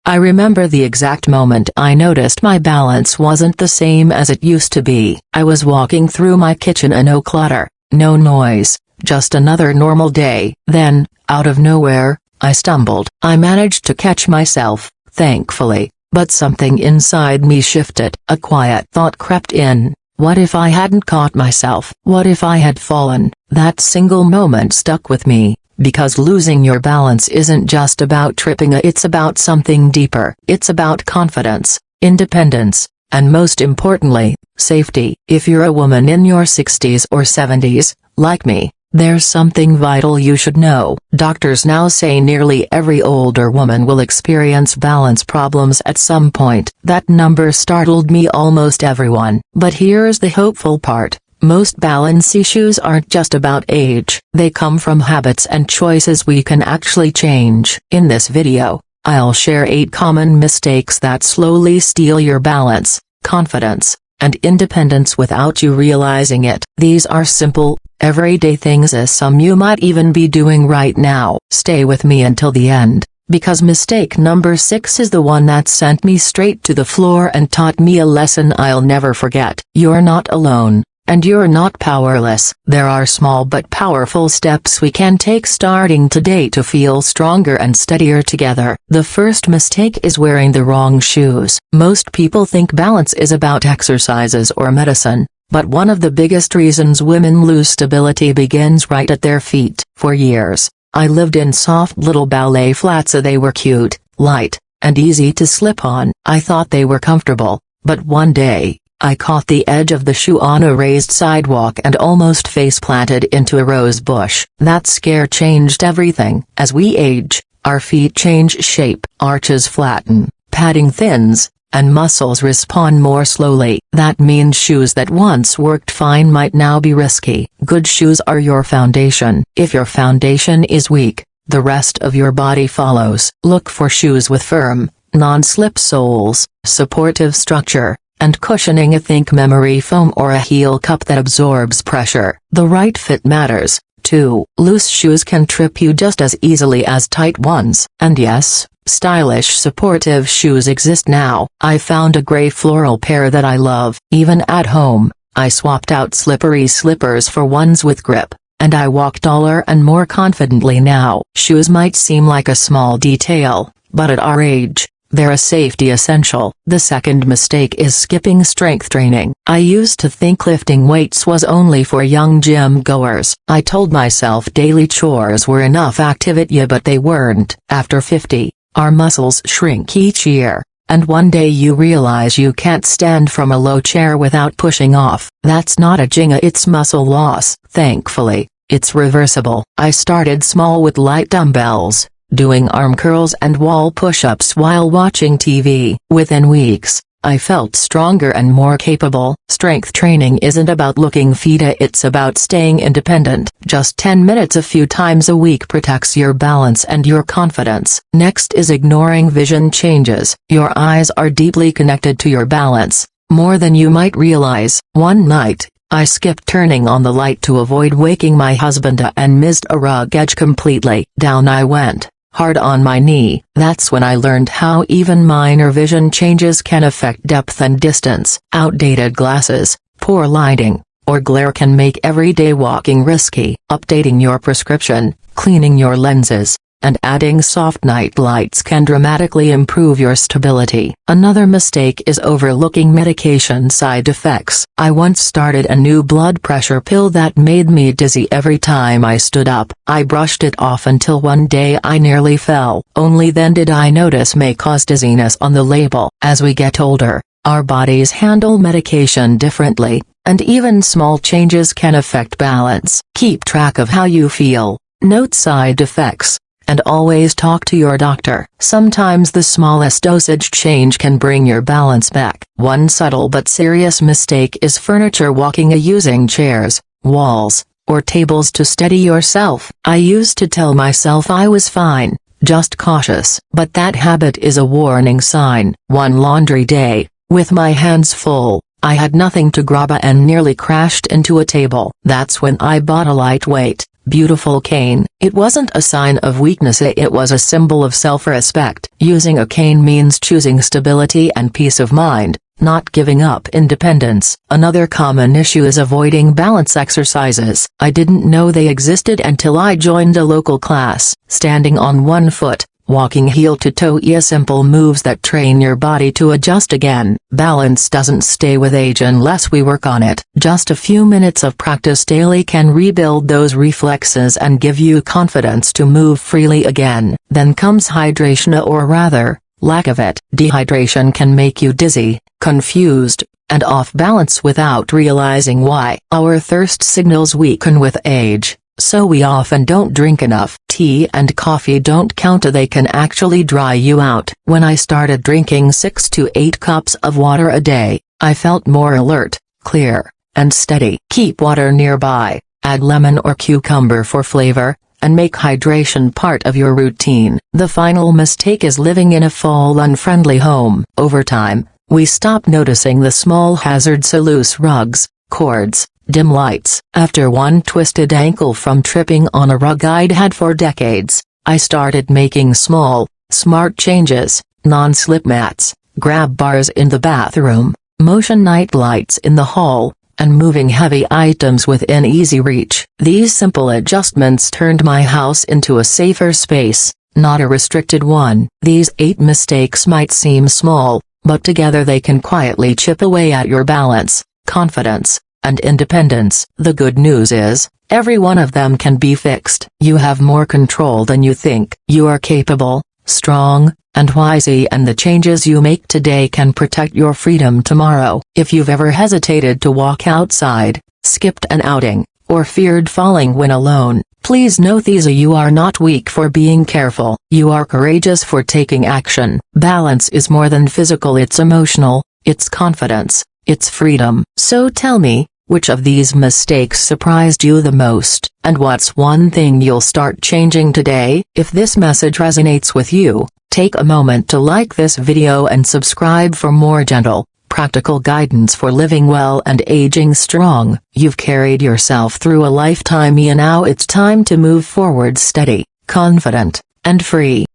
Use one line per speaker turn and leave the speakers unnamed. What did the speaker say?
I remember the exact moment I noticed my balance wasn't the same as it used to be. I was walking through my kitchen and no clutter, no noise, just another normal day. Then, out of nowhere, I stumbled. I managed to catch myself, thankfully, but something inside me shifted. A quiet thought crept in. What if I hadn't caught myself? What if I had fallen? That single moment stuck with me. Because losing your balance isn't just about tripping, it's about something deeper. It's about confidence, independence, and most importantly, safety. If you're a woman in your 60s or 70s, like me, there's something vital you should know. Doctors now say nearly every older woman will experience balance problems at some point. That number startled me. Almost everyone. But here's the hopeful part. Most balance issues aren't just about age. They come from habits and choices we can actually change. In this video, I'll share 8 common mistakes that slowly steal your balance, confidence, and independence without you realizing it. These are simple, everyday things, as some you might even be doing right now. Stay with me until the end, because mistake number 6 is the one that sent me straight to the floor and taught me a lesson I'll never forget. You're not alone. And you're not powerless. There are small but powerful steps we can take starting today to feel stronger and steadier together. The first mistake is wearing the wrong shoes. Most people think balance is about exercises or medicine, but one of the biggest reasons women lose stability begins right at their feet. For years, I lived in soft little ballet flats. They were cute, light, and easy to slip on. I thought they were comfortable, but one day, I caught the edge of the shoe on a raised sidewalk and almost face-planted into a rose bush. That scare changed everything. As we age, our feet change shape, arches flatten, padding thins, and muscles respond more slowly. That means shoes that once worked fine might now be risky. Good shoes are your foundation. If your foundation is weak, the rest of your body follows. Look for shoes with firm, non-slip soles, supportive structure, and cushioning. Think memory foam or a heel cup that absorbs pressure. The right fit matters, too. Loose shoes can trip you just as easily as tight ones. And yes, stylish supportive shoes exist now. I found a gray floral pair that I love. Even at home, I swapped out slippery slippers for ones with grip, and I walk taller and more confidently now. Shoes might seem like a small detail, but at our age, they're a safety essential. The second mistake is skipping strength training. I used to think lifting weights was only for young gym goers. I told myself daily chores were enough activity, but they weren't. After 50, our muscles shrink each year, and one day you realize you can't stand from a low chair without pushing off. That's not aging, it's muscle loss. Thankfully, it's reversible. I started small with light dumbbells, doing arm curls and wall push-ups while watching TV. Within weeks, I felt stronger and more capable. Strength training isn't about looking fit, it's about staying independent. Just 10 minutes a few times a week protects your balance and your confidence. Next is ignoring vision changes. Your eyes are deeply connected to your balance, more than you might realize. One night, I skipped turning on the light to avoid waking my husband and missed a rug edge completely. Down I went, hard on my knee. That's when I learned how even minor vision changes can affect depth and distance. Outdated glasses, poor lighting, or glare can make everyday walking risky. Updating your prescription, cleaning your lenses, and adding soft night lights can dramatically improve your stability. Another mistake is overlooking medication side effects. I once started a new blood pressure pill that made me dizzy every time I stood up. I brushed it off until one day I nearly fell. Only then did I notice may cause dizziness on the label. As we get older, our bodies handle medication differently, and even small changes can affect balance. Keep track of how you feel, note side effects, and always talk to your doctor. Sometimes the smallest dosage change can bring your balance back. One subtle but serious mistake is furniture walking, using chairs, walls, or tables to steady yourself. I used to tell myself I was fine, just cautious. But that habit is a warning sign. One laundry day, with my hands full, I had nothing to grab and nearly crashed into a table. That's when I bought a lightweight, beautiful cane. It wasn't a sign of weakness, it was a symbol of self-respect. Using a cane means choosing stability and peace of mind, not giving up independence. Another common issue is avoiding balance exercises. I didn't know they existed until I joined a local class. Standing on one foot, walking heel to toe, simple moves that train your body to adjust again. Balance doesn't stay with age unless we work on it. Just a few minutes of practice daily can rebuild those reflexes and give you confidence to move freely again. Then comes hydration, or rather, lack of it. Dehydration can make you dizzy, confused, and off balance without realizing why. Our thirst signals weaken with age, so we often don't drink enough. Tea and coffee don't count, they can actually dry you out. When I started drinking 6 to 8 cups of water a day, I felt more alert, clear, and steady. Keep water nearby, add lemon or cucumber for flavor, and make hydration part of your routine. The final mistake is living in a fall-unfriendly home. Over time, we stop noticing the small hazards: loose rugs, cords, dim lights. After one twisted ankle from tripping on a rug I'd had for decades, I started making small, smart changes: non-slip mats, grab bars in the bathroom, motion night lights in the hall, and moving heavy items within easy reach. These simple adjustments turned my house into a safer space, not a restricted one. These 8 mistakes might seem small, but together they can quietly chip away at your balance, confidence, and independence. The good news is, every one of them can be fixed. You have more control than you think. You are capable, strong, and wise, and the changes you make today can protect your freedom tomorrow. If you've ever hesitated to walk outside, skipped an outing, or feared falling when alone, please know you are not weak for being careful. You are courageous for taking action. Balance is more than physical, it's emotional, it's confidence, it's freedom. So tell me, which of these mistakes surprised you the most, and what's one thing you'll start changing today? If this message resonates with you, take a moment to like this video and subscribe for more gentle, practical guidance for living well and aging strong. You've carried yourself through a lifetime, and now it's time to move forward steady, confident, and free.